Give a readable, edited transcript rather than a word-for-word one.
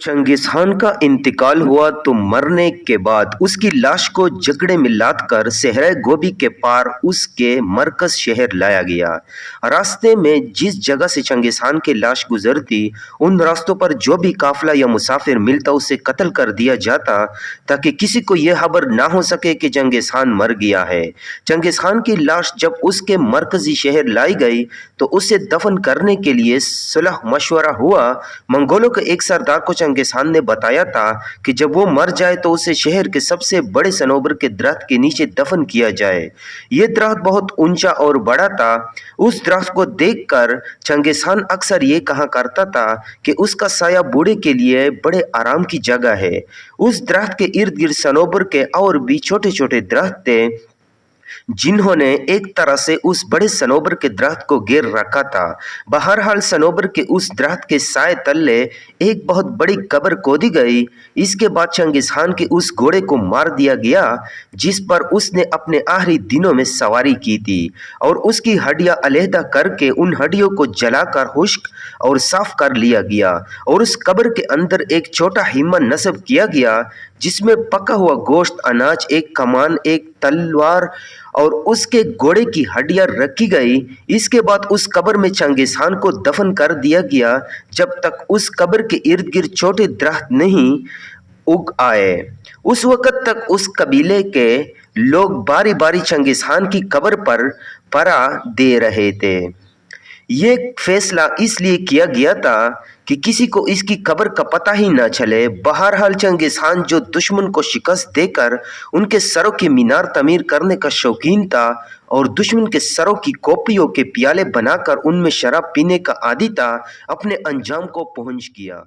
Genghis Khan का इंतकाल हुआ तो मरने के बाद उसकी लाश को जकड़े में लादकर सहरा गोबी के पार उसके मरकज शहर लाया गया। रास्ते में जिस जगह से चंगेज खान की लाश गुजरती उन रास्तों पर जो भी काफिला या मुसाफिर मिलता उसे कत्ल कर दिया जाता ताकि किसी को यह खबर ना हो सके कि चंगेज खान मर गया है। चंगेज खान की लाश जब उसके मरकजी शहर लाई गई तो उसे दफन करने के लिए सुलह मशवरा हुआ। मंगोलों के एक सरदार को चंगेज खान ने बताया था कि जब वो मर जाए तो उसे शहर के सबसे बड़े सनोबर के दरख्त के नीचे दफन किया जाए। ये दरख्त बहुत ऊंचा और बड़ा था। उस दरख्त को देखकर चंगेज खान अक्सर ये कहा करता था कि उसका साया बूढ़े के लिए बड़े आराम की जगह है। उस दरख्त के इर्द गिर्द सनोबर के और भी छोटे छोटे दरख्त थे जिन्होंने एक तरह से उस बड़े सनोबर के दरख्त को घेर रखा था। बहरहाल सनोबर के उस दरख्त के साए तले एक बहुत बड़ी कब्र खोदी गई। इसके बाद चंगेज खान के उस घोड़े को मार दिया गया जिस पर उसने अपने आखिरी दिनों में सवारी की थी और उसकी हड्डियां अलहदा करके उन हड्डियों को जलाकर खुश्क और साफ कर लिया गया और उस कब्र के अंदर एक छोटा हिम्मा नस्ब किया गया जिसमें पका हुआ गोश्त, अनाज, एक कमान, एक तलवार और उसके घोड़े की हड्डियां रखी गई। इसके बाद उस कब्र में चंगेज खान को दफन कर दिया गया जब तक उस कब्र के इर्द गिर्द छोटे दरख्त नहीं उग आए। उस वक़्त तक उस कबीले के लोग बारी बारी चंगेज खान की कब्र पर परा दे रहे थे। ये फैसला इसलिए किया गया था कि किसी को इसकी कब्र का पता ही न चले। बहरहाल चंगेज खान जो दुश्मन को शिकस्त देकर उनके सरों की मीनार तमीर करने का शौकीन था और दुश्मन के सरों की कॉपियों के प्याले बनाकर उनमें शराब पीने का आदी था, अपने अंजाम को पहुंच गया।